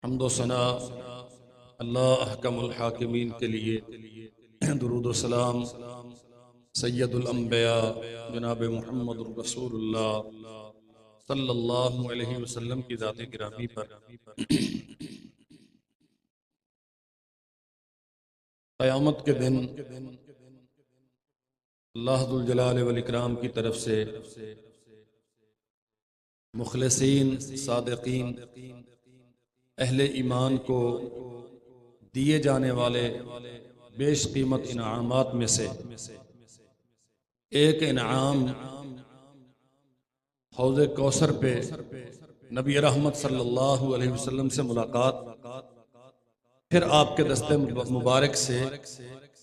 हम्दो सना अल्लाह अहकमुल हाकिमीन के लिए दुरूद व सलाम सैयदुल अंबिया जनाब मुहम्मदुर रसूलुल्लाह सल्लल्लाहु अलैहि वसल्लम की ज़ात गिरामी पर क़यामत के दिन अल्लाह जुल जलाल वल इकराम की तरफ से मुखलिसीन सादिकीन अहले ईमान को दिए जाने वाले बेश कीमत इनामात में से एक इनाम हौज़े कौसर पे नबी रहमत सल्लल्लाहु अलैहि वसल्लम से मुलाकात, फिर आपके दस्ते मुबारक से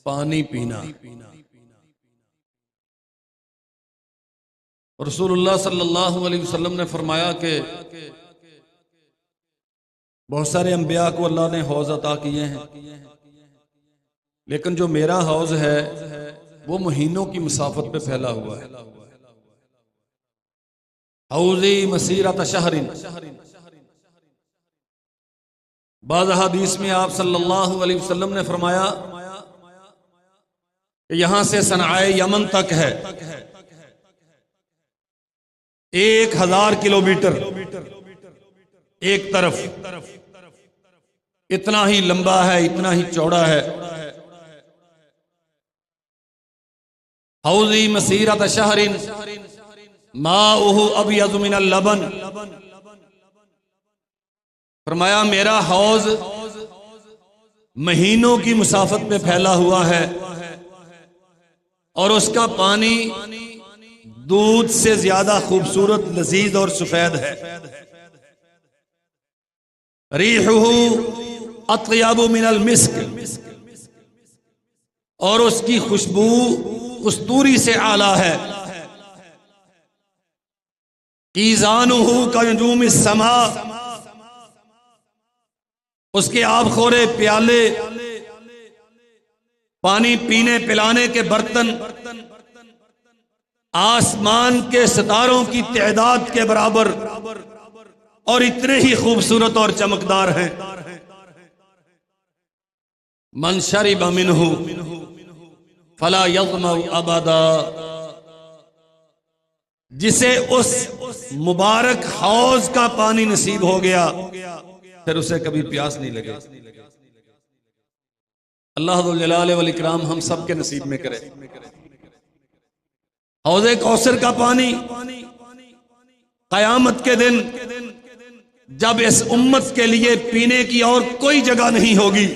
पानी पीना। रसूलुल्लाह सल्लल्लाहु अलैहि वसल्लम ने फरमाया कि बहुत सारे अंबिया को अल्लाह ने हौज अता किए हैं, लेकिन जो मेरा हौज है वो महीनों की मुसाफत पे फैला हुआ है। हौज़ी मसीरत शहरिन, बाज़ हदीस में आप सल्लल्लाहु अलैहि वसल्लम ने फरमाया कि यहां से सनाए यमन तक है 1000 किलोमीटर एक तरफ, इतना ही लंबा है, इतना ही चौड़ा है। हौज़ी मसीरत शहरिन माउहु अबयज़ मिनल लबन, फरमाया मेरा हौज महीनों की मुसाफत पे फैला हुआ है और उसका पानी दूध से ज्यादा खूबसूरत, लजीज और सफेद है। रीहुहु अत्यबु मिनल मिस्क, और उसकी खुशबू कस्तूरी से आला है। कीज़ानुहु कनजूम समा, उसके आबखोरे प्याले, पानी पीने पिलाने के बर्तन आसमान के सितारों की तादाद के बराबर और इतने ही खूबसूरत और चमकदार हैं। मन शरिब मिन्हु फला यज़मअ अबदा, जिसे उस मुबारक हौज का पानी नसीब हो गया फिर उसे कभी प्यास नहीं लगे। अल्लाह जुल जलाल वल इकराम हम सब के नसीब में करे। हौज़े कौसर का पानी क़यामत के दिन जब इस उम्मत के लिए पीने की और कोई जगह नहीं होगी,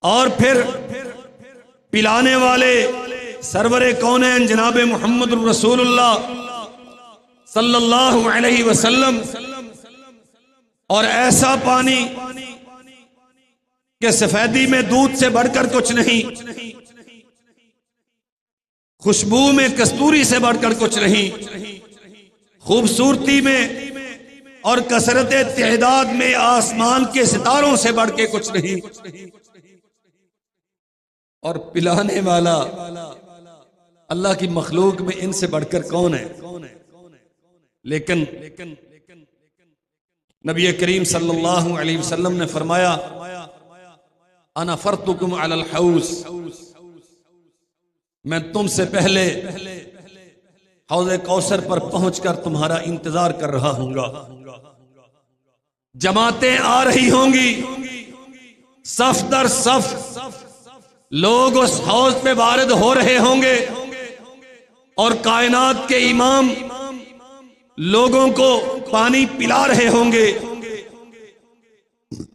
और फिर पिलाने वाले सरवरे कौनैन जनाबे मुहम्मद रसूलुल्लाह सल्लल्लाहु अलैहि वसल्लम, और ऐसा पानी कि सफेदी में दूध से बढ़कर कुछ नहीं, खुशबू में कस्तूरी से बढ़कर कुछ नहीं, खूबसूरती में और कसरत तादाद में आसमान के सितारों से बढ़ के कुछ नहीं, और पिलाने वाला अल्लाह की मखलूक में इनसे बढ़कर कौन है। लेकिन नबी करीम सल्लल्लाहु अलैहि वसल्लम ने फरमाया अना फरतुकुम अलल हौज़, मैं तुमसे पहले हौज़े कौसर पर पहुंचकर तुम्हारा इंतजार कर रहा हूंगा। जमातें आ रही होंगी, सफ दर सफ लोग उस हौज पे वारिद हो रहे होंगे, और कायनात के इमाम लोगों को पानी पिला रहे होंगे।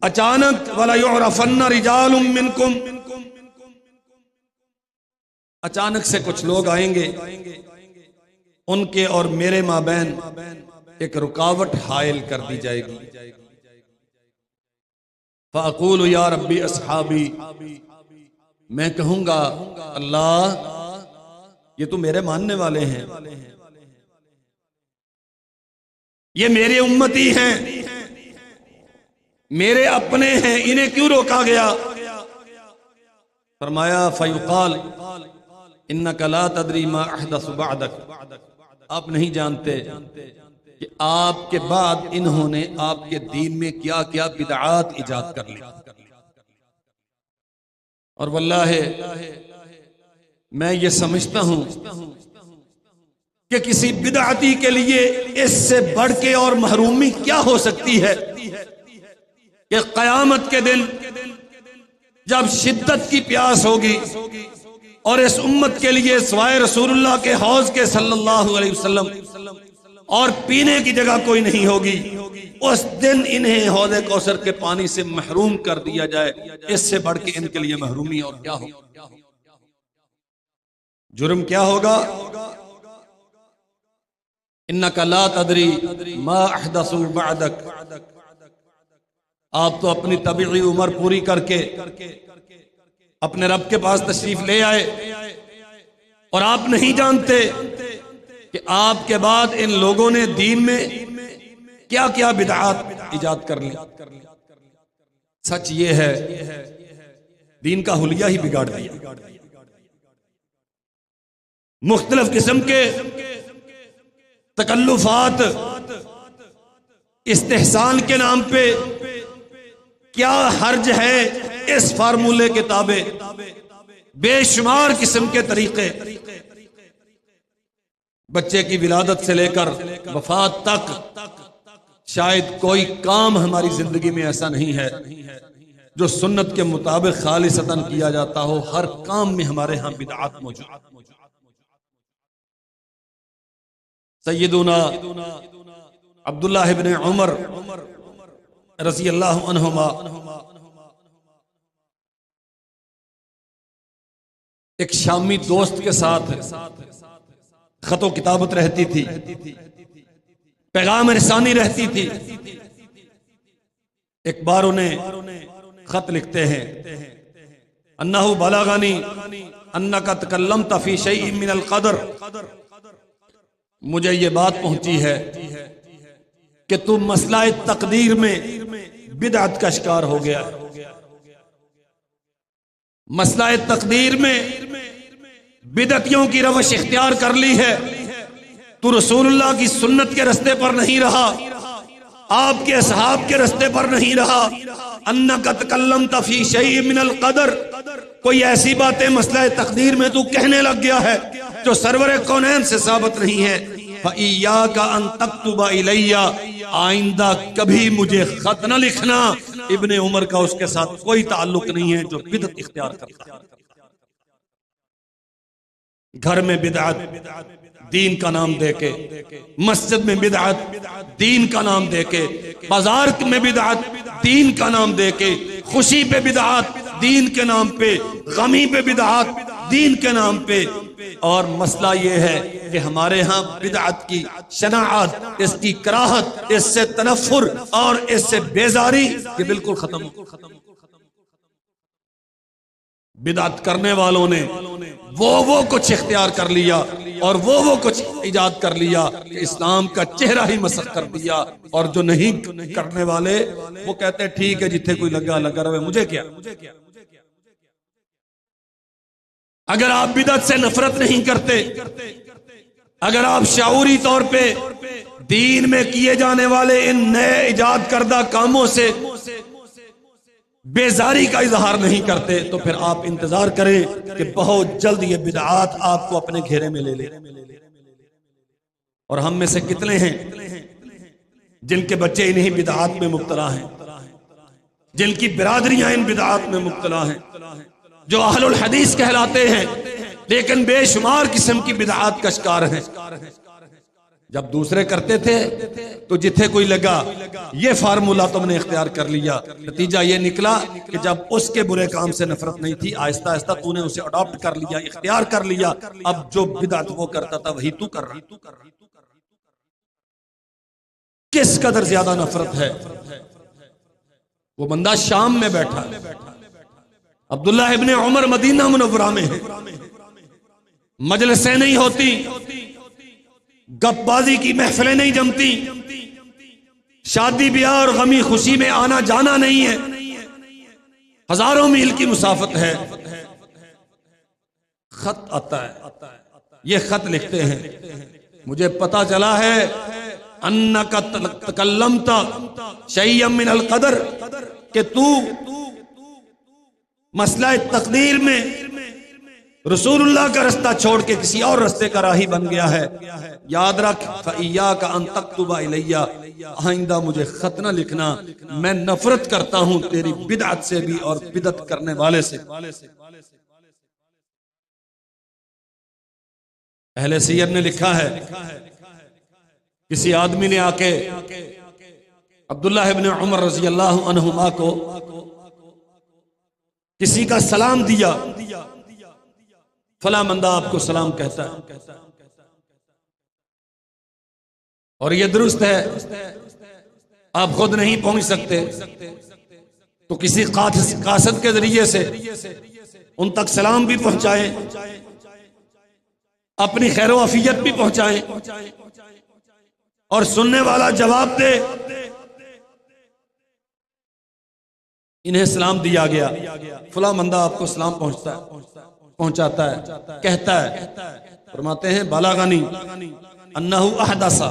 अचानक वला युरफन्न रिजालुम मिनकुम, अचानक से कुछ लोग आएंगे, उनके और मेरे माबैन एक रुकावट हायल कर दी जाएगी। फ़अक़ूलु या रब्बी अस्हाबी, मैं कहूंगा अल्लाह ये तो मेरे मानने वाले हैं, ये मेरे उम्मती हैं, मेरे अपने हैं, इन्हें क्यों रोका गया। फरमाया फ़युक़ाल इन्नका ला तदरी मा अहदसु बअदक, आप नहीं जानते कि आपके बाद इन्होंने आपके दीन में क्या क्या बिदआत इजाद कर ली। और वल्लाह मैं ये समझता हूं कि किसी बिदअती के लिए इससे बढ़ के और महरूमी क्या हो सकती है कि क़यामत के दिन जब शिद्दत की प्यास होगी और इस उम्मत के लिए सिवाय रसूलुल्लाह के हौज के सल्लल्लाहु अलैहि वसल्लम और पीने की जगह कोई नहीं होगी, उस दिन इन्हें हौज़े कौसर के पानी से महरूम कर दिया जाए, इससे बढ़ के इनके लिए महरूमी और क्या हो, जुर्म क्या होगा। इन्नका ला तदरी मा अहदसु बअदक, आप तो अपनी तबीई उम्र पूरी करके अपने रब के पास तशरीफ ले आए और आप नहीं जानते कि आपके बाद इन लोगों ने दीन में क्या क्या बिदअत इजाद कर ली। सच ये है दीन का हुलिया ही बिगाड़ दिया। मुख्तलिफ किस्म के तकल्लुफात इस्तेहसान के नाम पे क्या हर्ज है, इस फार्मूले के ताबे बेशुमार किस्म के तरीके, बच्चे की विलादत से लेकर वफात तक शायद कोई काम हमारी जिंदगी में ऐसा नहीं है जो सुन्नत के मुताबिक खालिसतन किया जाता हो। हर काम में हमारे यहां बिदअत मौजूद। सय्यदुना अब्दुल्लाह इब्न उमर रज़ी अल्लाहु अन्हुमा एक शामी दोस्त के साथ खतो किताबत रहती थी, पैगाम रसानी रहती थी। एक बार उन्हें खत लिखते हैं, अन्नहु बलगनी अन्नका तकल्लमत फी शैइन मिनल क़दर, मुझे ये बात पहुंची है कि तुम मसला तकदीर में बिदअत का शिकार हो गया है। मसला तकदीर में बिदअतियों की रवश इख्तियार कर ली है। तू रसूलुल्लाह की सुन्नत के रास्ते पर नहीं रहा, आपके असहाब के रास्ते पर नहीं रहा। अन्नका तकल्लमत फी शैइन मिनल क़दर, कोई ऐसी बातें मसला तकदीर में तू कहने लग गया है जो सरवरे कौनैन से साबित नहीं है। फ़इय्याका अन तक्तुबा इलैया, आइंदा कभी मुझे खत न लिखना। इब्ने उमर का उसके साथ कोई ताल्लुक नहीं है जो बिदअत इख्तियार करता है। घर में बिदअत दीन का नाम देके, मस्जिद में बिदअत दीन का नाम देके, बाजार में बिदअत दीन का नाम देके, खुशी पे बिदअत दीन के नाम पे, गमी पे बिदअत दीन के नाम पे। और मसला ये है कि हमारे यहाँ बिदअत की शनाअत, इसकी कराहत, इससे तनफ्फुर और इससे बेजारी ये बिल्कुल खत्म। बिदअत करने वालों ने वो कुछ इख्तियार कर लिया और वो कुछ इजाद कर लिया कि इस्लाम का चेहरा ही मसख कर दिया। और जो नहीं करने वाले वो कहते हैं ठीक है जिथे कोई लगा लगा रहे, मुझे क्या। अगर आप बिदअत से नफरत नहीं करते, अगर आप शाऊरी तौर पे दीन में किए जाने वाले इन नए इजाद करदा कामों से बेजारी का इजहार नहीं करते, तो फिर आप इंतजार करें कि बहुत जल्द ये बिदअत आपको अपने घेरे में ले ले। और हम में से कितने हैं जिनके बच्चे इन्हीं बिदअत में मुब्तला हैं, जिनकी बिरादरियां इन बिदअत में मुब्तला हैं, जो अहलुल हदीस कहलाते हैं लेकिन बेशुमार किस्म की बिदअत का शिकार हैं। जब दूसरे करते थे तो जिथे कोई लगा ये फार्मूला तुमने इख्तियार कर लिया। नतीजा ये निकला कि जब उसके बुरे काम से नफरत नहीं थी, आहिस्ता आहिस्ता तूने उसे अडॉप्ट कर लिया, इख्तियार कर लिया। अब जो बिदअत वो करता था वही तू कर रहा। किस कदर ज्यादा नफरत है। वो बंदा शाम में बैठा, अब्दुल्लाह इब्ने उमर मदीना मुनव्वरा में है, मजलिसें नहीं होती, गपबाजी की महफिलें नहीं जमती, शादी ब्याह और गमी खुशी में आना जाना नहीं है, हजारों मील की मुसाफत है। खत आता है, ये खत लिखते हैं, मुझे पता चला है अन्नका तकल्लमता शैय्यम मिनल क़दर, कि तू मसला तकदीर में रसूलुल्लाह का रास्ता छोड़ के किसी और रास्ते का राही बन गया है। याद रख, फ़इय्याका अन तक्तुबा इलैया, आइंदा मुझे खत न लिखना, मैं नफरत करता हूं तेरी बिदअत से भी और बिदअत करने वाले से। अहले सीयर ने लिखा है, किसी आदमी ने आके अब्दुल्लाह इब्न उमर रज़ी अल्लाहु अन्हुमा को किसी का सलाम दिया, फला बंदा आपको सलाम कहता है और ये दुरुस्त है, आप खुद नहीं पहुंच सकते तो किसी कासद के जरिए से उन तक सलाम भी पहुंचाएं, अपनी खैरो अफियत भी पहुंचाएं और सुनने वाला जवाब दे। इन्हें सलाम दिया गया, फला बंदा आपको सलाम पहुंचाता है, कहता है, फरमाते हैं बलागनी अन्नहु अहदसा,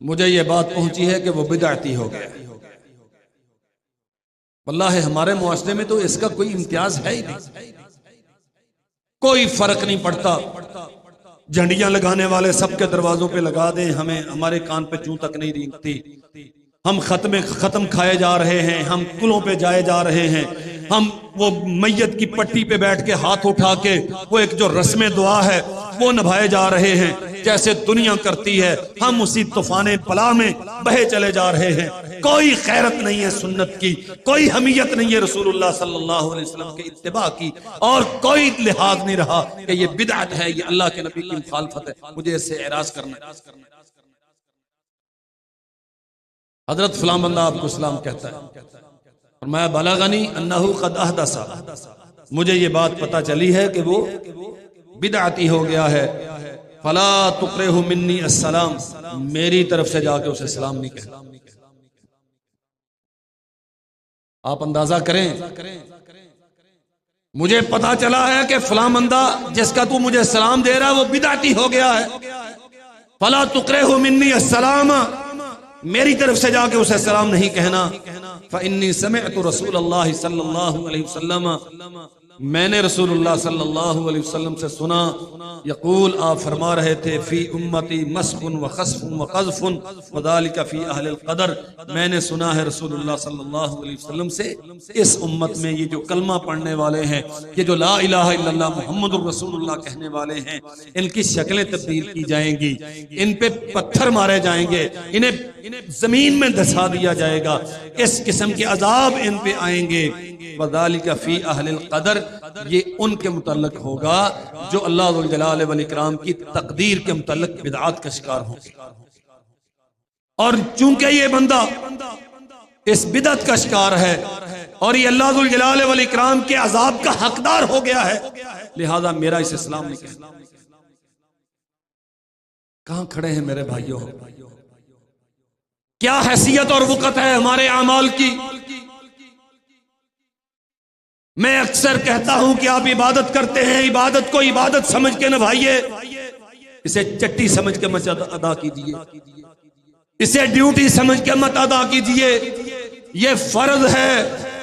मुझे ये बात पहुंची है कि वो बिदअती हो गया। वल्लाहि हमारे मुआशरे में तो इसका कोई इम्तियाज है ही नहीं, कोई फर्क नहीं पड़ता। झंडियां लगाने वाले सबके दरवाजों पे लगा दें, हमें हमारे कान पे जूं तक नहीं रेंगती। हम खत्म खाए जा रहे हैं, हम कुलों पे जाए जा रहे हैं, हम वो मैयत की पट्टी पे बैठ के हाथ उठा के वो एक जो रस्म दुआ है वो निभाए जा रहे हैं जैसे दुनिया करती है। हम उसी तूफाने बला में बहे चले जा रहे हैं। कोई खैरत नहीं है सुन्नत की, कोई हमीयत नहीं है रसूलुल्लाह सल्लल्लाहु अलैहि वसल्लम के इत्तिबा की, और कोई लिहाज नहीं रहा कि ये बिदअत है, ये अल्लाह के नबी की मुखालफत है, मुझे इससे एराज करना है। हजरत फलां बंदा आपको सलाम कहता है और मैं बलगनी अन्नहु क़द अहदसा, मुझे ये बात पता चली है कि वो बिदअती हो गया है। फला तुक़रिहु मिन्नी अस्सलाम, मेरी तरफ से जाके उसे सलाम नहीं कहना। आप अंदाजा करें, मुझे पता चला है कि फलां बंदा जिसका तू मुझे सलाम दे रहा है वो बिदअती हो गया है। फला तुक़रिहु मिन्नी अस्सलाम, मेरी तरफ से जाके उसे सलाम नहीं कहना। फ़इन्नी समिअतु रसूलल्लाह सल्लल्लाहु अलैहि वसल्लम, मैंने रसूलुल्लाह सल्लल्लाहु अलैहि वसल्लम से सुना, यक़ूल, आप फरमा रहे थे, फ़ी उम्मती मस्ख़ुन व ख़स्फ़ुन व क़ज़फ़ुन व ज़ालिका फ़ी अहलिल क़दर, मैंने सुना है रसूलुल्लाह सल्लल्लाहु अलैहि वसल्लम से, इस उम्मत में ये जो कलमा पढ़ने वाले हैं, ये जो ला इलाहा इल्लल्लाह मुहम्मदुर रसूलुल्लाह कहने वाले हैं, इनकी शक्लें तब्दील की जाएंगी, इन पे पत्थर मारे जाएंगे, इन्हें जमीन में धंसा दिया जाएगा, इस किस्म के अजाब इन पे आएंगे। वज़ालिका फ़ी अहलिल क़दर, ये उनके मुतल्लिक़ होगा जो अल्लाह ज़ुल जलाल वल इकराम की तकदीर के मुतल्लिक़ बिदअत का शिकार होंगे। और चूंकि ये बंदा इस बिदअत का शिकार है और ये अल्लाह ज़ुल जलाल वल इकराम के अजाब का हकदार हो गया है, लिहाजा मेरा इसे सलाम नहीं कहना। कहां खड़े हैं मेरे भाइयों, क्या हैसियत और वक़्त है हमारे अमाल की। मैं अक्सर कहता हूं कि आप इबादत करते हैं, इबादत को इबादत समझ के निभाइए, इसे चट्टी समझ के मत अदा कीजिए, इसे ड्यूटी समझ के मत अदा कीजिए। ये फर्ज है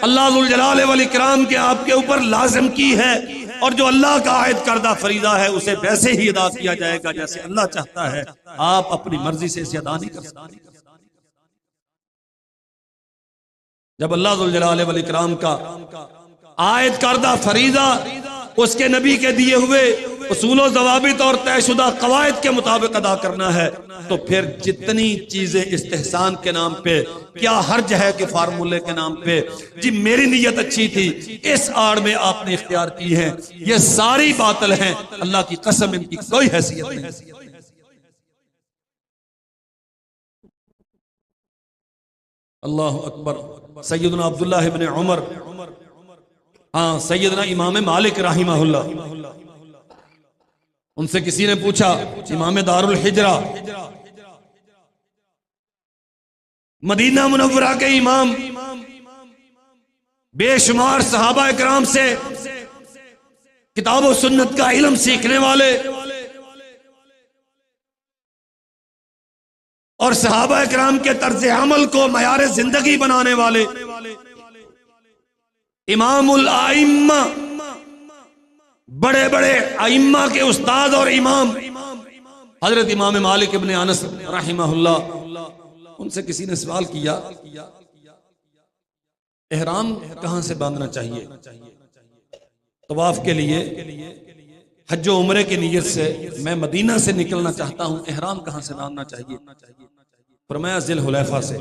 अल्लाह ज़ुल जलाल वल इकराम के आपके ऊपर लाजिम की है, और जो अल्लाह का आयद करदा फरीदा है उसे वैसे ही अदा किया जाएगा जैसे अल्लाह चाहता है। आप अपनी मर्जी से इसे अदा नहीं कर सकते। जब अल्लाह ज़ुल जलाल वल इकराम का आयत करदा फरीदा उसके नबी के दिए हुए उसूलो ज़वाबित और तयशुदा कवायद के मुताबिक अदा करना है, तो फिर जितनी चीजें इस्तेहसान के नाम पे, क्या हर्ज है कि फार्मूले के नाम पे, जी मेरी नीयत अच्छी थी, इस आड़ में आपने इख्तियार की है, ये सारी बातिल हैं। अल्लाह की कसम इनकी कोई हैसियत नहीं। अल्लाहु अकबर। सैयदना अब्दुल्लाह इब्न उमर, हाँ सैयदना इमाम मालिक रहिमहुल्लाह, उनसे किसी ने पूछा, इमाम दारुल हिजरा मदीना मुनव्वरा के इमाम, बेशुमार सहाबा इकराम से किताब और सुन्नत का इल्म सीखने वाले, और सहाबा किराम के तर्ज अमल को मयार जिंदगी बनाने वाले इमामुल आइम्मा, बड़े बड़े आइम्मा के उस्ताद और इमाम हजरत इमाम मालिक इब्न अनस रहमहुल्लाह, उनसे किसी ने सवाल किया एहराम कहां से बांधना चाहिए तवाफ के लिए, हज व उम्रे की नीयत से मैं मदीना से निकलना चाहता हूं, एहराम कहां से बांधना चाहिए? फरमाया ज़िल हुलैफा से,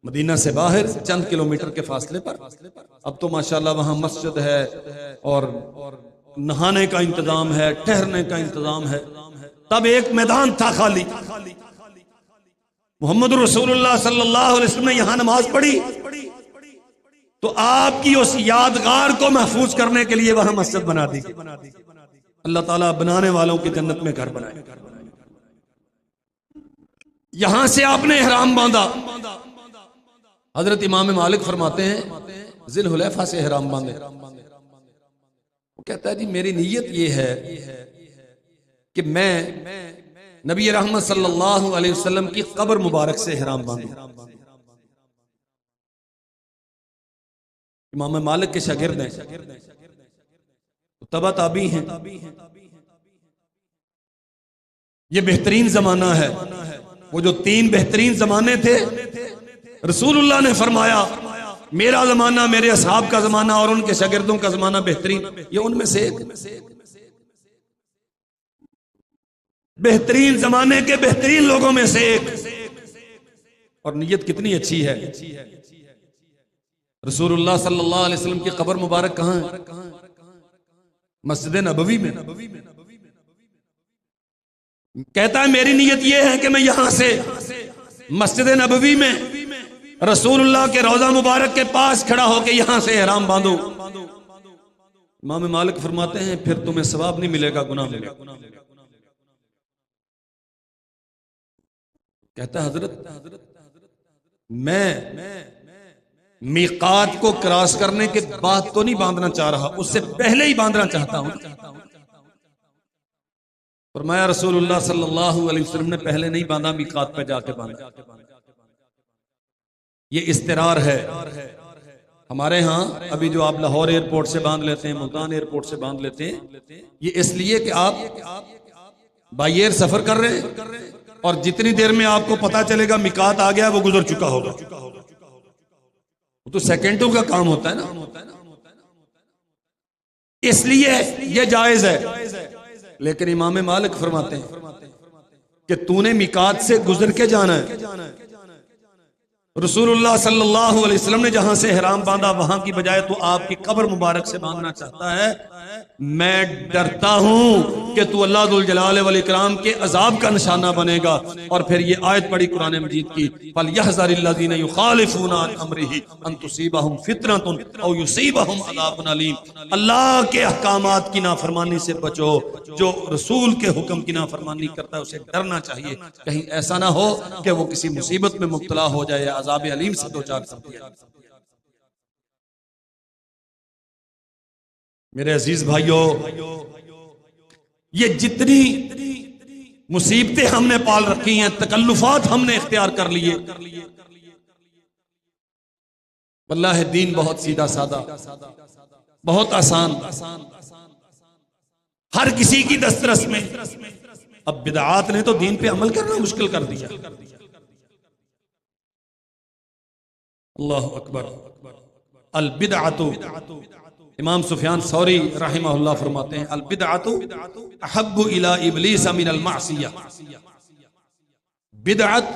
मदीना से बाहर चंद किलोमीटर के फासले पर। अब तो माशाल्लाह वहां मस्जिद है और नहाने का इंतजाम है, ठहरने का इंतजाम है। तब एक मैदान था खाली, मोहम्मद रसूलुल्लाह सल्लल्लाहु अलैहि वसल्लम ने यहां नमाज पढ़ी, तो आपकी उस यादगार को महफूज करने के लिए वहां मस्जिद बना दी। अल्लाह ताला बनाने वालों की जन्नत में घर बनाए। यहां से आपने इहराम बांधा। हजरत इमाम मालिक फरमाते हैं ज़िल हुलैफा से इहराम बांधे। वो कहता है जी मेरी नीयत ये है कि मैं नबी रहमत सल्लल्लाहु अलैहि वसल्लम की कब्र मुबारक से इहराम बांधूं। इमाम मालिक के शागिर्द हैं, तबा ताबी हैं। ये बेहतरीन जमाना है, वो जो 3 बेहतरीन जमाने थे, रसूलुल्लाह ने फरमाया मेरा जमाना, मेरे असहाब का जमाना और उनके शागिर्दों का जमाना बेहतरीन, ये उनमें से एक। बेहतरीन जमाने के बेहतरीन लोगों में से एक। और नीयत कितनी अच्छी है। रसूलुल्लाह सल्लल्लाहु अलैहि वसल्लम की कब्र मुबारक कहां है? मस्जिद नबवी में। कहता है मेरी नीयत यह है कि मैं यहां से मस्जिद नबवी में रसूलुल्लाह के रोजा मुबारक के पास खड़ा होकर यहां से इहराम बांधूं। इमाम मालिक फरमाते हैं फिर तुम्हें सवाब नहीं मिलेगा, गुनाह मिलेगा। कहता हजरत मैं मीकात को क्रॉस करने के बाद तो नहीं बांधना चाह रहा, उससे पहले ही बांधना चाहता हूं। फरमाया रसूलुल्लाह सल्लल्लाहु अलैहि वसल्लम ने पहले नहीं बांधा, मीकात पे जाके बांधा। ये इस्तिरार है। हमारे यहाँ अभी जो आप लाहौर एयरपोर्ट से बांध लेते हैं, मुल्तान एयरपोर्ट से बांध लेते हैं, ये इसलिए कि आप बाई एयर सफर कर रहे हैं और जितनी देर में आपको पता चलेगा मिकात आ गया, वो गुजर चुका होगा। वो तो सेकेंडों का काम होता है ना, इसलिए ये जायज है। लेकिन इमाम मालिक फरमाते हैं कि तूने मिकात से गुजर के जाना है। रसूलुल्लाह सल्लल्लाहु अलैहि वसल्लम ने जहां से इहराम बांधा वहां की बजाय तो आपकी कब्र मुबारक से बांधना चाहता है। मैं डरता हूं कि तू अल्लाह दुल जलाल वल इकराम के अजाब का निशाना बनेगा। और फिर ये आयत पढ़ी कुरान मजीद की, फल यहज़रिल्लज़ीना युखालिफूना अन अम्रिही अन तुसीबहुम फितनतुन औ युसीबहुम अज़ाबुन अलीम। अल्लाह के अहकामात की नाफरमानी से बचो, जो रसूल के हुक्म की नाफरमानी करता है उसे डरना चाहिए, कहीं ऐसा ना हो कि वो किसी मुसीबत में मुब्तला हो जाए, अज़ाब अलीम से दो चार सकती है। मेरे अजीज भाइयों, ये जितनी मुसीबतें हमने पाल रखी हैं, तकल्लुफात हमने इख्तियार कर लिए, वल्लाह दीन बहुत सीधा सादा, बहुत आसान, हर किसी की दस्तरस में। अब बिदआत ने तो दीन पे अमल करना मुश्किल कर दिया। अल्लाह अकबर। अल बिदअतु, इमाम सुफियान सौरी रहमहुल्लाह फरमाते हैं अल बिदअतु अहब्बु इला इब्लीस मिनल मासिया। बिदअत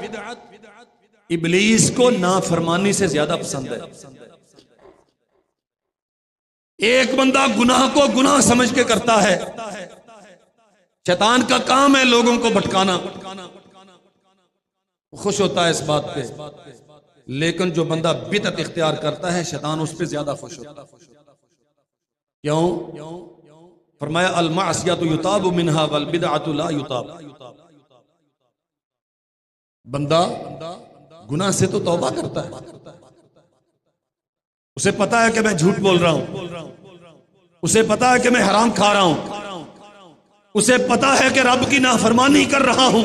इब्लीस को नाफरमानी से ज्यादा पसंद है। एक बंदा गुनाह को गुनाह समझ के करता है, शैतान का काम है लोगों को भटकाना, खुश होता है इस बात पे। लेकिन जो बंदा बिदअत इख्तियार करता है, शैतान उस पर ज्यादा खुश होता है। क्यों? फरमाया अल मासियतु युताबु मिनहा वल बिदअतु ला युताब। बंदा गुनाह से तो तौबा करता है, उसे पता है कि मैं झूठ बोल रहा हूं, उसे पता है कि मैं हराम खा रहा हूं, उसे पता है कि रब की नाफरमानी कर रहा हूं,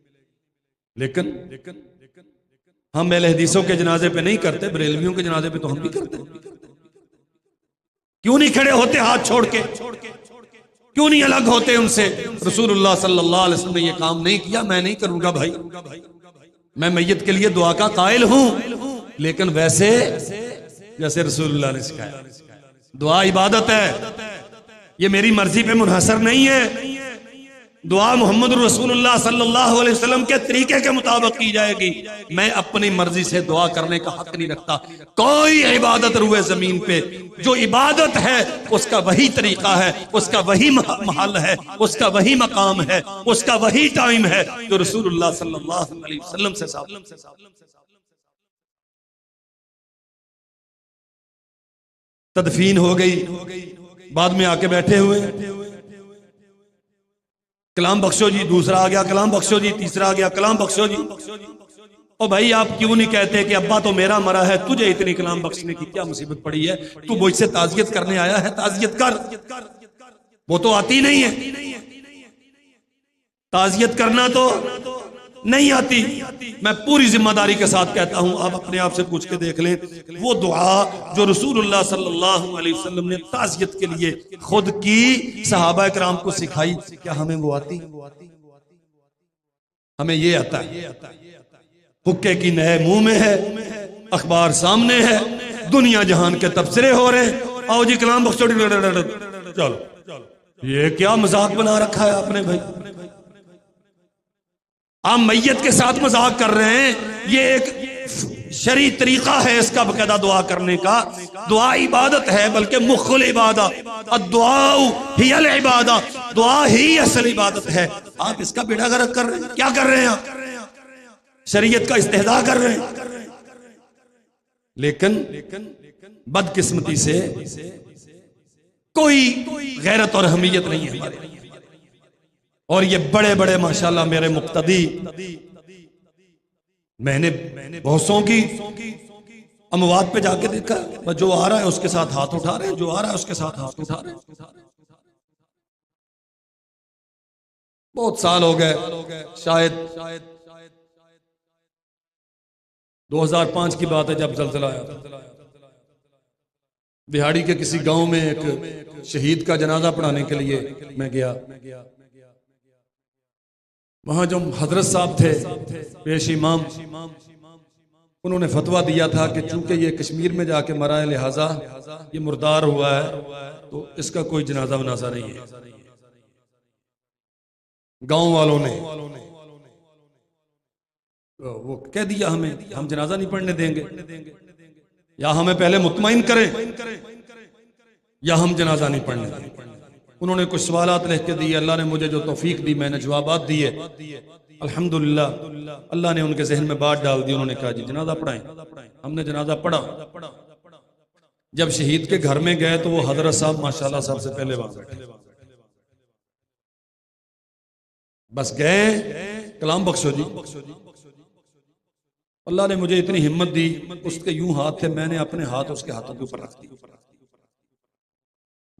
मिलेगी। लेकिन हम अहले हदीसों के जनाजे पे नहीं करते, बरेलवियों के जनाजे पे तो हम भी करते। क्यों नहीं खड़े होते हाथ छोड़ के? क्यों नहीं अलग होते उनसे? रसूलुल्लाह सल्लल्लाहु अलैहि वसल्लम ने ये काम नहीं किया, मैं नहीं करूंगा भाई। मैं मैयत के लिए दुआ का कायल हूं, लेकिन वैसे जैसे रसूलुल्लाह ने सिखाया। दुआ इबादत है, ये मेरी मर्जी पे मुनहसर नहीं है। दुआ मोहम्मद रसूलुल्लाह सल्लल्लाहु अलैहि वसल्लम के तरीके के मुताबिक की जाएगी। मैं अपनी मर्जी से दुआ करने का हक नहीं रखता। कोई इबादत रुए जमीन पे जो इबादत है उसका वही तरीका है, उसका वही महल है, उसका वही मकाम है, उसका वही टाइम है जो रसूलुल्लाह सल्लल्लाहु अलैहि वसल्लम से साबित। तदफीन हो गई, बाद में आके बैठे हुए कलाम बख्शो जी, दूसरा आ गया कलाम बख्शो जी, तीसरा आ गया कलाम बख्शो जी। ओ भाई आप क्यों नहीं कहते कि अब्बा तो मेरा मरा है, तुझे इतनी कलाम बख्शने की क्या मुसीबत पड़ी है? तू मुझसे ताज़ियत करने आया है, ताज़ियत कर। वो तो आती नहीं है, ताज़ियत करना तो नहीं आती। मैं पूरी जिम्मेदारी के साथ कहता हूं, आप अपने आप से पूछ के देख लें, वो दुआ जो रसूलुल्लाह सल्लल्लाहु अलैहि वसल्लम ने ताज़ियत के लिए खुद की सहाबा किराम को सिखाई, क्या हमें वो आती? हमें ये आता है। हुक्के की नए मुंह में है, अखबार सामने है, दुनिया जहान के तबसरे हो रहे हैं, आओ जी कलाम बख्शो, चलो। ये क्या मजाक बना रखा है आपने भाई? आप मैयत के साथ मजाक कर रहे हैं। ये एक शरी तरीका है इसका बकायदा दुआ करने का। दुआ इबादत है, बल्कि मुख्ल इबादत, दुआ हियल इबादत, दुआ ही असल इबादत है। आप इसका बेड़ा गर्क कर रहे हैं। क्या कर रहे हैं आप? शरीयत का इस्तेहदा कर रहे हैं। लेकिन बदकिस्मती से कोई गैरत और हमीयत नहीं है हमारे। और ये बड़े बड़े माशाल्लाह मेरे मुक्तदी, मैंने बहुतों की अमवात पे जाके देखा, जो आ रहा है उसके साथ हाथ उठा रहे हैं, जो आ रहा है उसके साथ हाथ उठा रहे हैं। बहुत साल हो गए, शायद 2005 की बात है जब जलजला आया था। बिहाड़ी के किसी गांव में एक शहीद का जनाजा पढ़ाने के लिए मैं गया। वहां जो हजरत साहब थे पेश इमाम, उन्होंने फतवा दिया था कि चूंकि ये कश्मीर में जाके मरा है, लिहाजा ये मुर्दार हुआ है, तो इसका कोई जनाजा वनाजा नहीं है। गांव वालों ने वो कह दिया हमें, हम जनाजा नहीं पढ़ने देंगे, या हमें पहले मुतमईन करें या हम जनाजा नहीं पढ़ने देंगे। उन्होंने कुछ सवालात लिख के दिए, अल्लाह ने मुझे जो तौफीक दी मैंने जवाबात दिए। अल्हम्दुलिल्लाह अल्लाह ने उनके जहन में बात डाल दी। उन्होंने कहा जी जनाजा पढ़ाएं। हमने जनाजा पढ़ा। जब शहीद के घर में गए तो वो हजरत साहब माशाल्लाह सबसे पहले वहां बैठे। बस गए, कलाम बख्शो जी। अल्लाह ने मुझे इतनी हिम्मत दी, उसके यूं हाथ थे, मैंने अपने हाथ उसके हाथों के ऊपर रख दिए।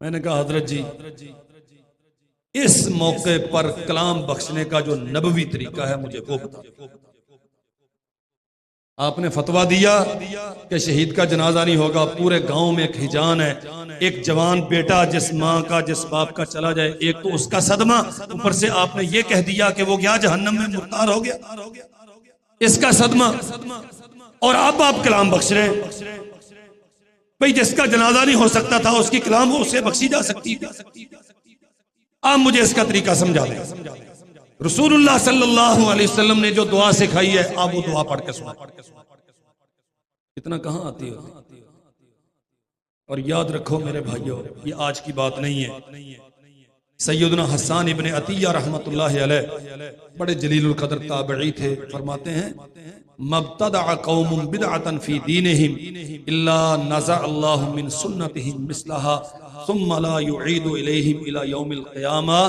मैंने कहा हजरत जी, इस मौके पर कलाम बख्शने का जो नबवी तरीका है मुझे वो बता। आपने फतवा दिया कि शहीद का जनाजा नहीं होगा। पूरे गांव में एक हिजान है, एक जवान बेटा जिस माँ का जिस बाप का चला जाए, एक तो उसका सदमा, ऊपर से आपने ये कह दिया कि वो गया जहन्नम में मुर्तार हो गया, इसका सदमा। और अब आप कलाम बख्श रहे हैं। भाई जिसका जनाजा नहीं हो सकता था उसकी कलाम उसे बख्शी जा सकती है। आप मुझे इसका तरीका समझा दें। रसूलुल्लाह सल्लल्लाहु अलैहि वसल्लम ने जो दुआ सिखाई है, आप वो दुआ पढ़ के सुना। इतना कहां आती है? और याद रखो मेरे भाइयों, ये आज की बात नहीं है। सैयदना हसन इब्ने अतिया रहमतुल्लाहि अलैह बड़े जलीलुल कदर ताबई थे। फरमाते हैं, मब्तदा कौमुन बिदअतन फी दीनिहिम इल्ला नज़अ अल्लाहु मिन सुन्नतिहिम मिस्लहा सुम्मा ला युईदु इलैहिम इला यौमिल क़ियामा।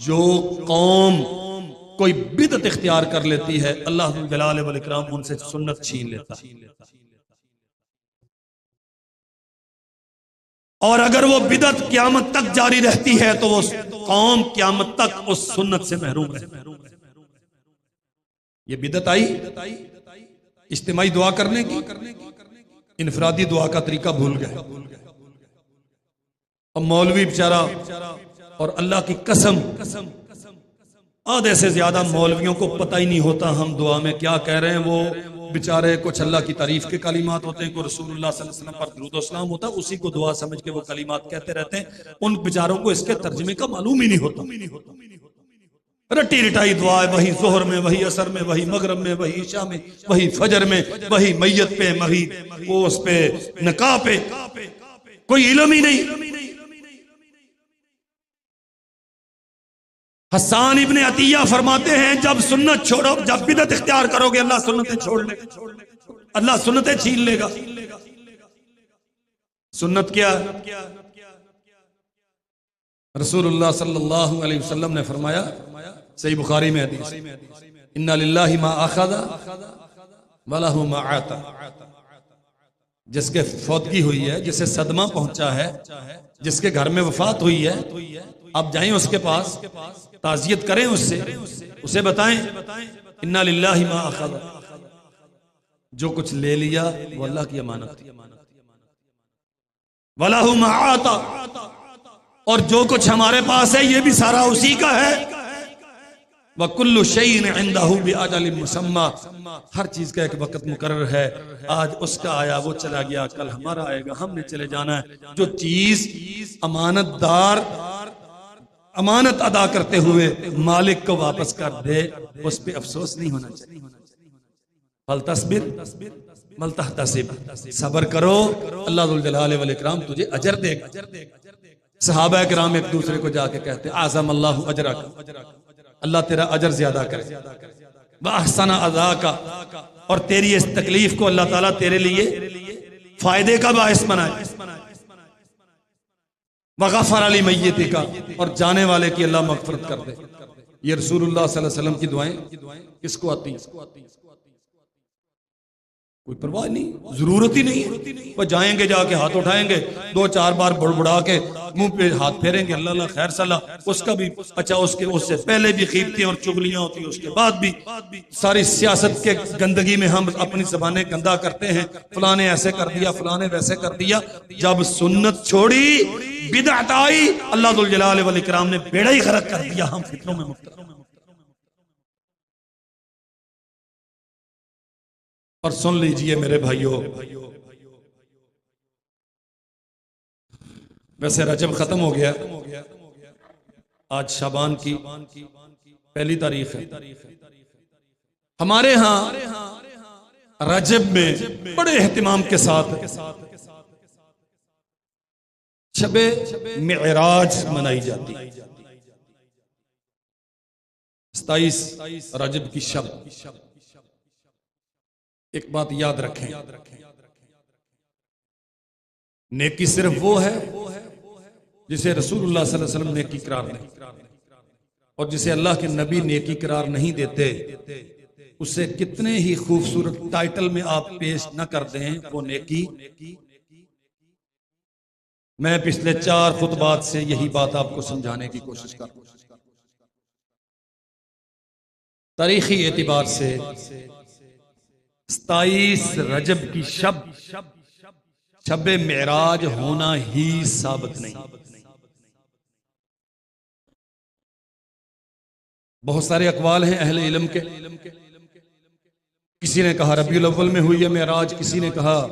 जो कौम कोई बिदअत इख्तियार कर लेती है, अल्लाह जुल जलाल वल इकराम उनसे सुन्नत छीन लेता है। और अगर वो बिदअत क़यामत तक जारी रहती है तो वो कौम क़यामत तक उस सुन्नत से महरूम है। ये बिदत आई इज्तिमाई दुआ करने की, इनफरादी दुआ का तरीका भूल गए। और मौलवी बेचारा, और अल्लाह की कसम आधे से ज्यादा मौलवियों को पता ही नहीं होता हम दुआ में क्या कह रहे हैं। वो बेचारे कुछ अल्लाह की तारीफ के कलिमात होते हैं, कोई रसूलुल्लाह सल्लल्लाहु अलैहि वसल्लम पर दुरूद व सलाम होता है, उसी को दुआ समझ के वो कलिमात कहते रहते हैं। उन बेचारों को इसके तर्जमे का मालूम ही नहीं होता। रट्टी रिटाई दुआ है, वही जोहर में, वही असर में, वही मगरब में, वही ईशा में, वही फजर में, वही मैयत पे, वही ओस पे, नका पे, कोई इल्म ही नहीं। हसन इब्ने अतिया फरमाते हैं जब सुन्नत छोड़ो, जब बिदत इख्तियार करोगे अल्लाह सुन्नतें छोड़ लेगा, अल्लाह सुन्नतें छीन लेगा। सुन्नत क्या? रसूलुल्लाह सल्लल्लाहु अलैहि वसल्लम ने फरमाया, सही बुखारी में हदीस, इन्ना लिल्लाहि मा अखज़ा व लहु मा आता। जिसके फौतगी हुई है, जिसे सदमा पहुंचा है, जिसके घर में वफात हुई है, आप जाएं उसके पास, ताज़ियत करें उससे, उसे बताएं इन्ना लिल्लाहि मा अखज़ा, जो कुछ ले लिया वो अल्लाह की अमानत थी, व लहु मा आता, और जो कुछ हमारे पास है ये भी सारा उसी का है। व कुल्लु शैइन इंदहु बिअजलिन मुसम्मा, हर चीज का एक वक्त मुकर्रर है। आज उसका आया वो चला गया, कल हमारा आएगा, हमने चले जाना है। जो चीज अमानतदार अमानत अदा करते हुए मालिक को वापस कर दे, उस पे अफसोस नहीं होना चाहिए। फल तस्बिर मल तहतसिब, सब्र करो, अल्लाह जुल जलाल वल इकराम तुझे अजर देगा। सहाबा किराम एक दूसरे को जाके कहते आज़म अल्लाहु अजरक, अल्लाह तेरा अजर ज्यादा करे, व अहसना अज़ाका, और तेरी इस तकलीफ को अल्लाह ताला तेरे लिए फायदे का बाइस बनाए। व गफ़र ली मय्यतिका, और जाने वाले की अल्लाह मग़फ़िरत कर दे। ये रसूलुल्लाह सल्लल्लाहु अलैहि वसल्लम की दुआएं किसको आती हैं? कोई परवाह नहीं, जरूरत ही नहीं है। वो जाएंगे, जाके हाथ उठाएंगे, दो चार बार बुड़बुड़ा के मुंह पे हाथ फेरेंगे, अल्लाह अल्लाह खैर सलाह, उसका भी अच्छा, उसके उससे पहले भी कीमतें और चुगलियां होती है, उसके बाद भी सारी सियासत के गंदगी में हम अपनी ज़बानें गंदा करते हैं, फलाने ऐसे कर दिया, फलाने वैसे कर दिया। जब सुन्नत छोड़ी, बिदअत आई, अल्लाह जुल जलाल वल इकराम ने बेड़ा ही गर्क कर दिया, हम फितनों में मुब्तला। और सुन लीजिए मेरे भाइयों, वैसे रजब खत्म हो गया, आज शाबान की पहली तारीख है। हमारे यहाँ रजब में बड़े एहतिमाम के साथ शबे मिअराज मनाई जाती है। 27 रजब की शब। एक बात याद रखें, नेकी सिर्फ वो है जिसे रसूलुल्लाह सल्लल्लाहु अलैहि वसल्लम नेकी करार दे, और जिसे अल्लाह के नबी नेकी करार नहीं देते, उसे कितने ही खूबसूरत टाइटल में आप पेश न कर दें, वो नेकी। मैं पिछले 4 खुतबात से यही बात आपको समझाने की कोशिश कर रहा हूं। तारीखी एतबार से 27 रजब की शब मेराज होना ही साबित नहीं। बहुत सारे अकवाल हैं अहले इल्म के। किसी ने कहा रबीउल अव्वल में हुई है मेराज, किसी ने कहा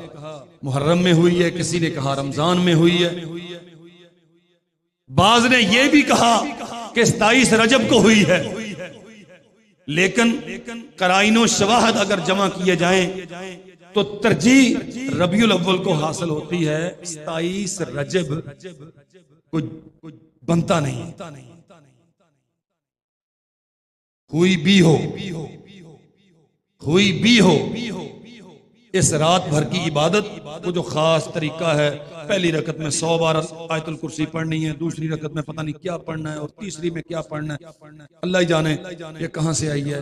मुहर्रम में हुई है, किसी ने कहा रमजान में हुई है, बाज ने यह भी कहा कि 27 रजब को हुई है। लेकिन कराइनो शवाहद अगर जमा किए जाएं तो तरजीह रबीउल अव्वल को हासिल होती है। 27 रजब कुछ बनता नहीं, हुई भी हो इस रात भर की इबादत, वो जो खास तरीका है, पहली रकत में 100 बार आयतुल कुर्सी पढ़नी है, दूसरी रकत में पता नहीं क्या पढ़ना है, और तीसरी में क्या पढ़ना है, अल्लाह ही जाने ये कहां से आई है।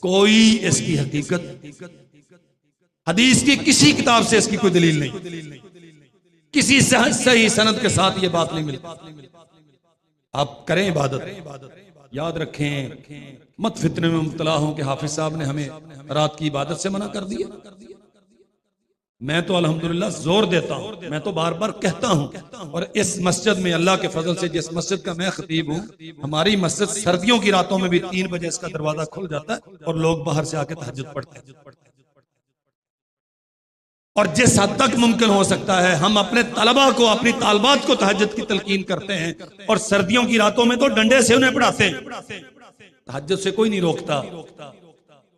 कोई इसकी हकीकत, हदीस की किसी किताब से इसकी कोई दलील नहीं, किसी सही सनद के साथ ये बात नहीं मिलती। आप करें इबादत, याद रखें, मत फितने में मुब्तला हों कि हाफिज साहब ने हमें रात की इबादत से मना कर दिया। मैं तो अल्हम्दुलिल्लाह जोर देता हूं, मैं तो बार बार कहता हूं, और इस मस्जिद में अल्लाह के फजल से, जिस मस्जिद का मैं खतीब हूं, हमारी मस्जिद सर्दियों की रातों में भी 3 बजे इसका दरवाजा खुल जाता है और लोग बाहर से आके तहज्जुद पढ़ते हैं। और जिस हद तक मुमकिन हो सकता है हम अपने तलबा को, अपनी तालबात को तहज्जुद की तलकीन करते हैं, और सर्दियों की रातों में तो डंडे से उन्हें पढ़ाते हैं। तहज्जुद से कोई नहीं रोकता,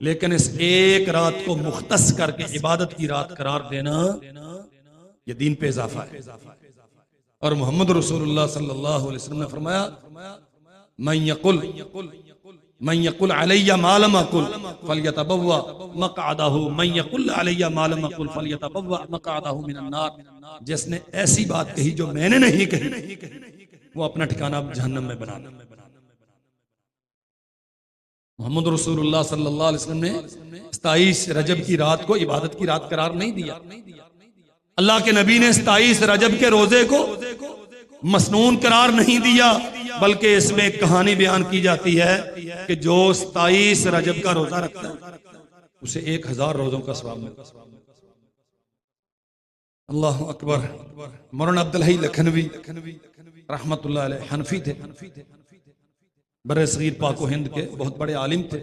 लेकिन इस एक रात को मुख्तस करके इबादत की रात करार देना, यह दीन पे इजाफा है। और मोहम्मद रसूलुल्लाह सल्लल्लाहु अलैहि वसल्लम ने फरमाया, मन यकुल अलैया मा लम अकुल फलयतबव्वा मक़अदहु, मन यकुल अलैया मा लम अकुल फलयतबव्वा मक़अदहु मिनन नार। जिसने ऐसी बात कही जो मैंने नहीं कही, वो अपना ठिकाना जहन्नम में बना ले। मोहम्मद रसूलुल्लाह सल्लल्लाहु अलैहि वसल्लम ने 27 रजब की रात को इबादत की रात करार नहीं दिया। अल्लाह के नबी ने 27 रजब के रोजे को मसनून करार नहीं दिया, बल्कि इसमें एक कहानी बयान की जाती है कि जो 27 रजब का रोजा रखता है उसे 1000 रोजों का सवाब मिलता है। अल्लाह अकबर। मौलाना अब्दुल हई लखनवी रहमतुल्लाह अलैह हनफी थे, बरे सगीर पाको हिंद के बहुत बड़े आलिम थे।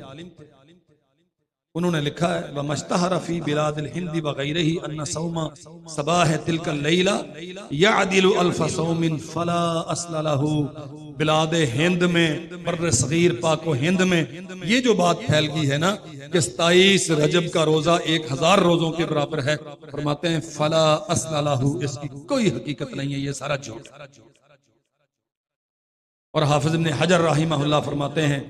उन्होंने लिखा है, वमश्तहर फी बिलादिल हिंदी वगैरही अन्ना सौमा सबाह तिलकल लैला यअदिलु अल्फ सौमिन फला अस्ल लहू। बिलाद हिंद में, बर्र सगीर पाको हिंद में ये जो बात फैल गई है ना कि 27 रजब का रोजा 1000 रोजों के बराबर है, फरमाते हैं फला अस्ल लहू, इसकी कोई हकीकत नहीं है, ये सारा झूठ है। और हाफिज इब्न हजर रहिमहुल्लाह फरमाते हैं,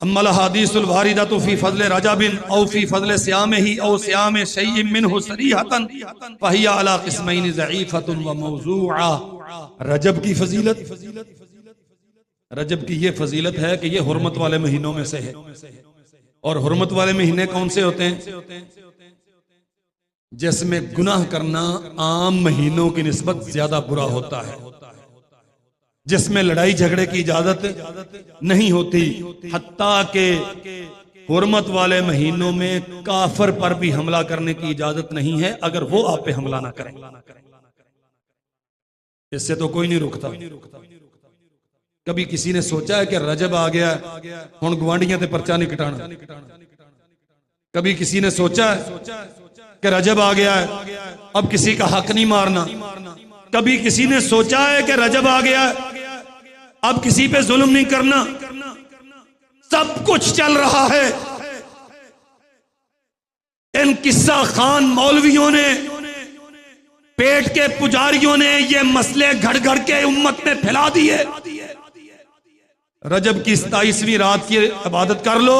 अम्मल हदीसुल वारिदतु फी फज़ल रजबिन औ फी फज़ल सियामिही औ सियाम शैइन मिनहु सरीहतन फहिया अला क़िस्मैन ज़ईफ़तुन व मौज़ूआ। रजब की फजीलत, रजब की ये फजीलत है कि ये हुर्मत वाले महीनों में से है। और हुर्मत वाले महीने कौन से होते हैं? जिसमें गुनाह करना आम महीनों की निस्बत ज्यादा बुरा होता है, जिसमें लड़ाई झगड़े की इजाजत नहीं होती, हत्ता के हुर्मत वाले महीनों में काफर पर भी हमला करने की इजाजत नहीं है अगर वो आप पे हमला ना करें। इससे तो कोई नहीं रुकता। कभी किसी ने सोचा है कि रजब आ गया हुण गवांडियां ते परचा नहीं कटाना? कभी किसी ने सोचा है कि रजब आ गया है अब किसी का हक नहीं मारना? कभी किसी ने सोचा है कि रजब आ गया है अब किसी पे जुल्म नहीं करना? सब कुछ चल रहा है। इन किस्सा खान मौलवियों ने, पेट के पुजारियों ने ये मसले घड़ घड़ के उम्मत में फैला दिए। रजब की 27वीं रात की इबादत कर लो,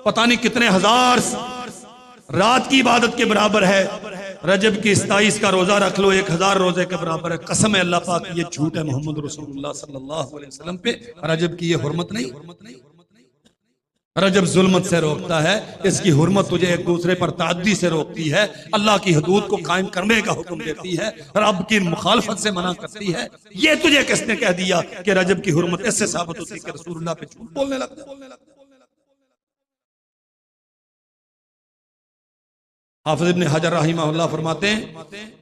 पता नहीं कितने हजार रात की इबादत के बराबर है। रजब की 27 का रोजा रख लो, 1000 रोजे के बराबर है। कसम है अल्लाह पाक, ये झूठ है मोहम्मद रसूलुल्लाह सल्लल्लाहु अलैहि वसल्लम पे। रजब की ये हुर्मत नहीं। रजब जुल्मत से रोकता है, इसकी हुर्मत तुझे एक दूसरे पर ताद्दी से रोकती है, अल्लाह की हदूद को कायम करने का हुक्म देती है, रब की मुखालफत से मना करती है। ये तुझे किसने कह दिया कि रजब की हुर्मत? इससे साबित होती है कि रसूलुल्लाह पे झूठ बोलने लगता। हाफिज इब्न हजर रहिमहुल्लाह फरमाते हैं,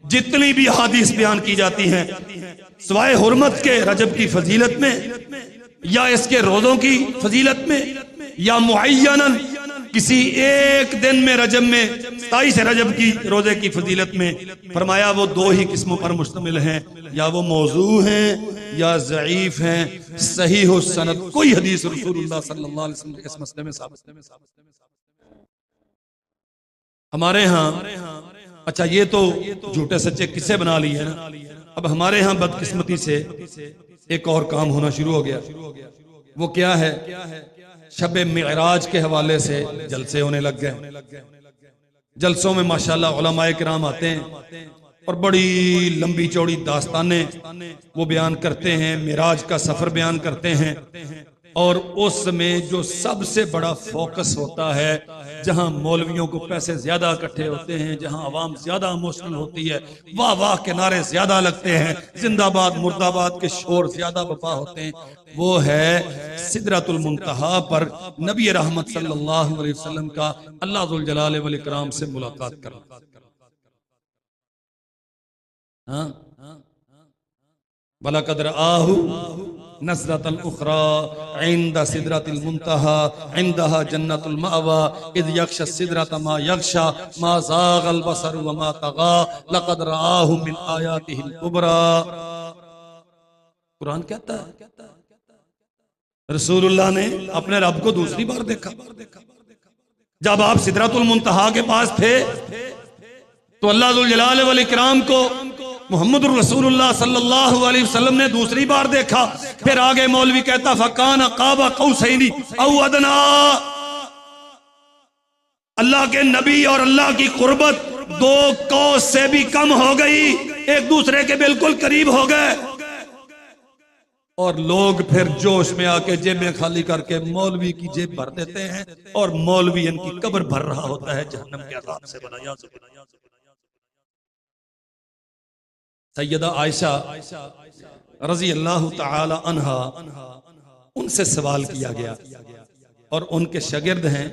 जितनी भी हदीस बयान की जाती हैं सिवाय हुर्मत के रजब की फजीलत में या इसके रोजों की फजीलत में या मुअय्यनन किसी एक दिन में रजब में 27 रजब की रोजे की फजीलत में, फरमाया वो 2 ही किस्मों पर मुश्तमिल हैं, या वो मौजू हैं या ज़ईफ हैं। सही हो सनद कोई हदीस रसूलुल्लाह सल्लल्लाहु अलैहि वसल्लम इस मसले में साबित। हमारे यहाँ अच्छा ये तो झूठे सच्चे किस्से बना लिए ना, अब हमारे यहाँ बदकिस्मती से एक और काम होना शुरू हो गया। वो क्या है? शब मिअराज के हवाले से जलसे होने लग गए। जलसों में माशाल्लाह उलमाए किराम आते हैं और बड़ी लंबी चौड़ी दास्तानें वो बयान करते हैं, मिराज का सफर बयान करते हैं और उसमें जो सबसे बड़ा फोकस होता है, जहां मौलवियों को पैसे ज्यादा इकट्ठे होते हैं, जहां आवाम ज्यादा इमोशनल होती है, वाह वाह के नारे ज्यादा लगते हैं, जिंदाबाद मुर्दाबाद के शोर ज्यादा बपा होते हैं, वो है सिदरतुल मुंतहा पर नबी रहमत सल्लल्लाहु अलैहि वसल्लम का अल्लाह जुल जलाल वल इकराम से मुलाकात करना। हाँ, वलक़द रआहु नज़रतल उख़रा इंदा सिदरतिल मुंतहा इंदहा जन्नतुल मअवा इज़ यग़शा सिदरत मा यग़शा मा ज़ाग़ल बसर व मा तग़ा लक़द रआहु मिन आयातिहिल कुबरा। कुरान कहता है रसूलुल्लाह ने अपने रब को दूसरी बार देखा। जब आप सिदरतुल मुंतहा के पास थे तो अल्लाह जुल जलाल वल इकराम को मुहम्मदुर रसूलुल्लाह सल्लल्लाहु अलैहि वसल्लम ने दूसरी बार देखा। फिर आगे मौलवी कहता फकान क़ाब क़ौसैनी औ अदना। अल्लाह के नबी और अल्लाह की कुर्बत दो कौस से भी कम हो गई, एक दूसरे के बिल्कुल करीब हो गए। और लोग फिर जोश में आके जेबें खाली करके मौलवी की जेब भर देते हैं और मौलवी इनकी कब्र भर रहा होता है जहन्नम के अज़ाब से। बनाया सैयदा आयशा रजी अल्लाह तआला अन्हा, उनसे सवाल किया गया और उनके शागिर्द हैं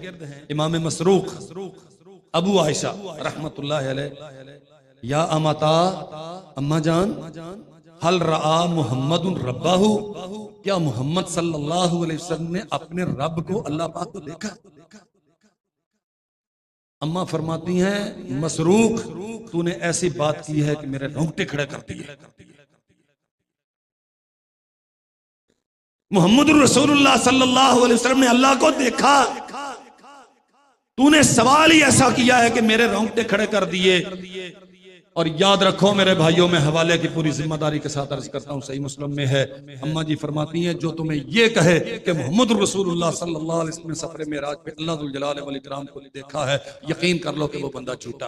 इमाम मसरूक अबू आयशा रहमतुल्लाह अलैह। या अमाता, अम्मा जान, हल रआ मुहम्मदुन रब्बाहु, क्या मोहम्मद सल्लल्लाहु अलैहि वसल्लम ने अपने रब को अल्लाह पाक को देखा? अम्मा फरमाती हैं मसरूक, तूने ऐसी बात की है कि मेरे रोंगटे खड़े कर दिए। मुहम्मदुर रसूलुल्लाह सल्लल्लाहु अलैहि वसल्लम ने अल्लाह को देखा, तूने सवाल ही ऐसा किया है कि मेरे रोंगटे खड़े कर दिए। और याद रखो मेरे भाइयों, में हवाले की पूरी जिम्मेदारी के साथ अर्ज करता हूं, सही मुस्लिम में है। अम्मा जी फरमाती हैं जो तुम्हें ये कहे कि मोहम्मद रसूलुल्लाह सल्लल्लाहु अलैहि वसल्लम ने सफर मेराज पे अल्लाह जुल जलाल वल इकराम को देखा है, यकीन कर लो कि वो बंदा झूठा।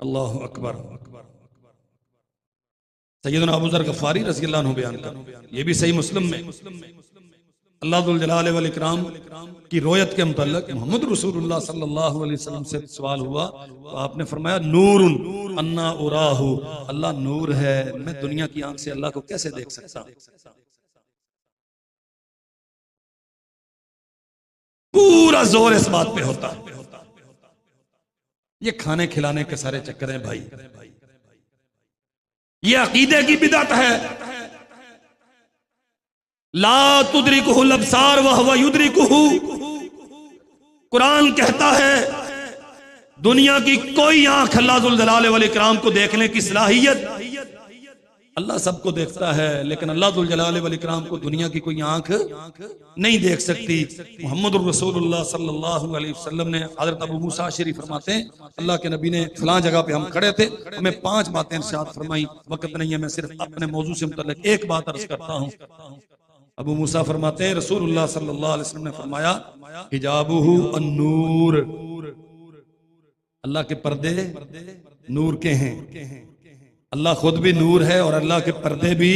अल्लाहु अकबर। सैयदना अबू ज़र गफ़ारी रज़ी अल्लाह अन्हु बयान कर, ये भी सही मुस्लिम में अल्लाह जुल जलाल वल इकराम की रोयत के मुतल्लिक़ मोहम्मद रसूलुल्लाह सल्लल्लाहु अलैहि वसल्लम से सवाल हुआ तो आपने फरमाया नूरुन अन्ना उराहु, अल्लाह नूर है, मैं दुनिया की आंख से अल्लाह को कैसे देख सकता हूं। पूरा जोर इस बात पे होता है। ये खाने खिलाने के सारे चक्कर हैं भाई, ये अकीदे की बिदअत है। ला तुदरिकुहुल अब्सार व हुवा युदरिकुहु। कुरान कहता है दुनिया की कोई आंख अल्लाह जुल जलाल वल इकराम को देखने की सलाहियत, अल्लाह सबको देखता है लेकिन अल्लाह जुल जलाल वल इकराम को दुनिया की कोई आंख नहीं देख सकती। मुहम्मद रसूलुल्लाह सल्लल्लाहु अलैहि वसल्लम ने, हज़रत अबू मूसा अशरी फरमाते हैं अल्लाह के नबी ने फलां जगह पे हम खड़े थे, हमें 5 बातें इरशाद फरमाई। वक्त नहीं है, मैं सिर्फ अपने मौजू से मुतल्लिक़ एक बात अर्ज करता हूँ। अबू मूसा फरमाते हैं रसूलुल्लाह सल्लल्लाहु अलैहि वसल्लम ने फरमाया हिजाबुहु अन्नूर, अल्लाह के पर्दे नूर के हैं। अल्लाह खुद भी नूर है और अल्लाह के पर्दे भी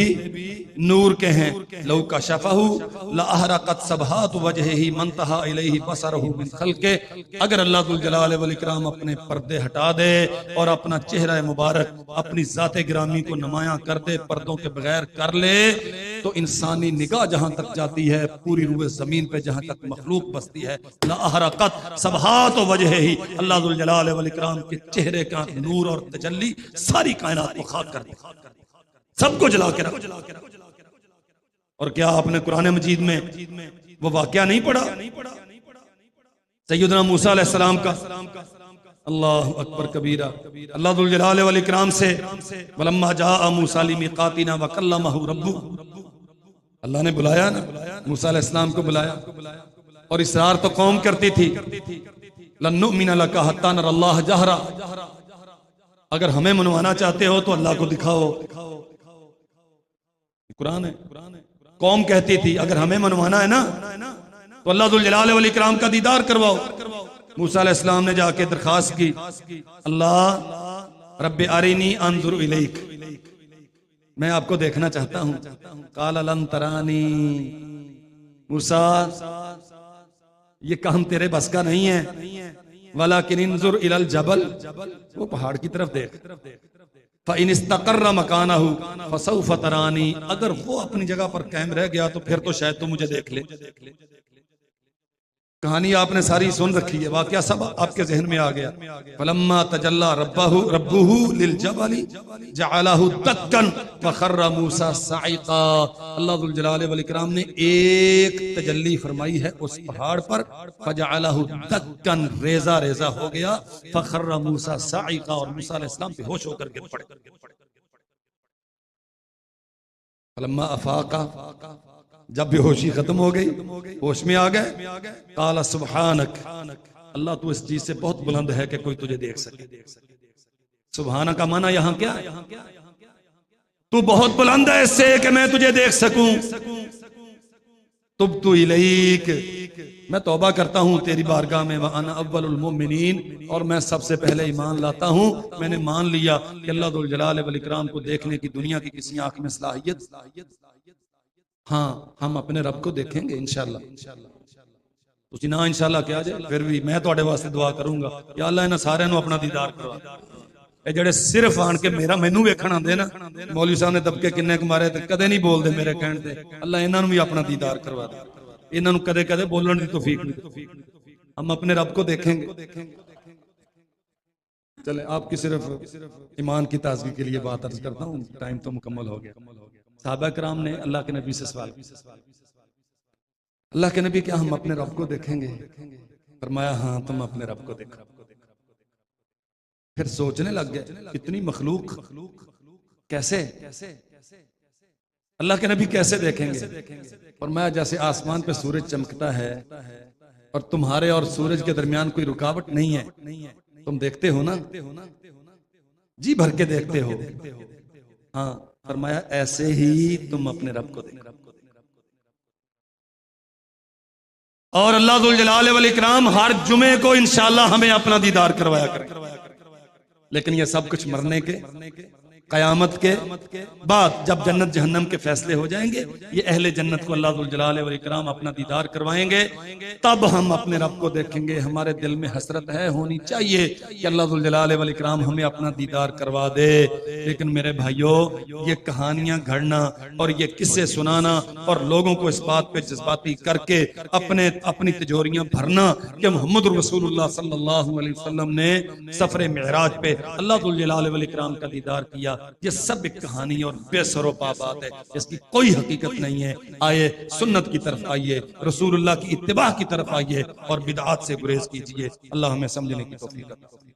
नूर के हैं। लौ कशफहु लअहरक़त सबहातु वजहिही मंतहा इलैहि बसरहु मिन खल्क़े, अगर अल्लाह जुल जलाल वल इकराम अपने पर्दे हटा दे और अपना चेहरा मुबारक, अपनी ज़ाते गिरामी को नुमायां कर दे, पर्दों के बगैर कर ले, तो इंसानी निगाह जहां तक जाती है, पूरी रूह जमीन पे जहां तक मखलूक बसती है, लअहरक़त सबहातु वजहिही, अल्लाह जुल जलाल वल इकराम के चेहरे का नूर और तजल्ली सारी कायनात को खाक कर दे, सबको जला के रख। और क्या आपने कुरान मजीद में वो वाकया नहीं पढ़ा सैयदना मूसा अलैहिस्सलाम का? अल्लाह अकबर कबीरा। अल्लाह जुल जलाल वल इकराम से वलम्मा जाअ मूसा लिमीक़ातिना व कल्लमहु रब्बुहु, अल्लाह ने बुलाया ना, मूसा अलैहिस्सलाम को बुलाया। और इसरार तो कौम करती थी, लन नुमिना लका हत्ता नरल्लाह जहरा, अगर हमें मनवाना चाहते हो तो अल्लाह को दिखाओ। कुरान है। कौम कहती थी अगर हमें मनवाना है ना तो अल्लाह जुल जलाल वल इकराम का दीदार करवाओ। मूसा अलैहिस्सलाम ने जाके दरखास्त की, अल्लाह रब्बे अरिनी अंजुर इलैक, मैं आपको देखना चाहता हूं। काला लन तरानी, मूसा ये काम तेरे बस का नहीं है। वलाकिन इंजुर इलल जबल, वो पहाड़ की तरफ देख। फ़इन इस्तक़र्र मकानहु फ़सौफ़ तरानी, अगर वो अपनी जगह पर कायम रह गया तो फिर तो शायद तू मुझे देख ले। कहानी आपने सारी सुन रखी है, वाकया सब आपके जहन में आ गया। फलम्मा तजल्ला रब्बुहु लिल जबली जअलहु दक्कन व खर्रा मूसा साइका। अल्लाह जुल जलाल वल इकराम ने एक तजल्ली फरमाई है उस पहाड़ पर, फजअलहु दक्कन, रेजा रेजा हो गया। फखर्रा मूसा साइका, और मूसा अलैहि सलाम बेहोश होकर गिर पड़े। फलम्मा अफाका, जब बेहोशी खत्म हो गई, होश में आ गए। काला सुब्हानक, अल्लाह तू इस चीज से बहुत बुलंद है कि कोई तुझे देख सके। सुब्हानक का माना यहां क्या है? तू बहुत बुलंद है इससे कि मैं तुझे देख सकूं। तुब तू इलैक, मैं तौबा करता हूं तेरी बारगाह में। व अना अव्वलुल मोमिनीन, और मैं सबसे पहले ईमान लाता हूं। मैंने मान लिया कि अल्लाह जुल जलाल वल इकराम को देखने की दुनिया की किसी आंख में सलाहियत, हाँ हम अपने रब को देखेंगे इंशाअल्लाह। तुसी ना इंशाअल्लाह क्या जाए, फिर भी मैं तुहाडे वास्ते दुआ करूंगा, या अल्लाह इन्हां सारियां नूं अपना दीदार करवा। ये जेड़े सिर्फ आन के मैनू वेखण आंदे ना, मौलवी साहब ने दबके किन्ने क मारे ते कदे नहीं बोलदे मेरे कहण ते, अल्लाह इन्हां नूं भी अपना दीदार करवा दे। इन्हां नूं कदे कदे बोलण दी तौफीक दे। हम अपने रब को देखेंगे। चले आपकी सिर्फ ईमान की ताजगी के लिए बात अर्ज करता हूँ, टाइम तो मुकम्मल हो गया। सहाबा कराम ने अल्लाह के नबी से सवाल, अल्लाह के नबी क्या हम अपने रब को देखेंगे? फरमाया हाँ तुम अपने रब को देखो। फिर सोचने लग गए इतनी मखलूक कैसे, अल्लाह के नबी कैसे देखेंगे? फरमाया जैसे आसमान पे सूरज चमकता है और तुम्हारे और सूरज के दरमियान कोई रुकावट नहीं है, तुम देखते हो ना, जी भर के देखते हो। हाँ फरमाया ऐसे ही तुम अपने रब को देखो। और अल्लाह जुल जलाल वल इकराम हर जुमे को इंशाअल्लाह हमें अपना दीदार करवाया करें। लेकिन ये सब कुछ मरने के, कयामत के बाद जब जन्नत जहन्नम के फैसले हो जाएंगे, ये अहले जन्नत को अल्लाह जुल जलाल वल इकराम अपना दीदार करवाएंगे, तब हम अपने रब को देखेंगे। हमारे दिल में हसरत है, होनी चाहिए कि अल्लाह जुल जलाल वल इकराम हमें अपना दीदार करवा दे। लेकिन मेरे भाइयों, ये कहानियां घड़ना और ये किस्से सुनाना और लोगों को इस बात पे जज्बाती करके अपनी तिजोरियां भरना कि मोहम्मद रसूलुल्लाह सल्लल्लाहु अलैहि वसल्लम ने सफरे मेराज पे अल्लाह जुल जलाल वल इकराम का दीदार किया, ये सब एक कहानी और बेसरोपा बात है, इसकी कोई हकीकत नहीं है। आइए सुन्नत की तरफ आइए, रसूलुल्लाह की इत्तिबा की तरफ आइए और बिदअत से गुरेज कीजिए। अल्लाह हमें समझने की तौफीक अता फरमाए।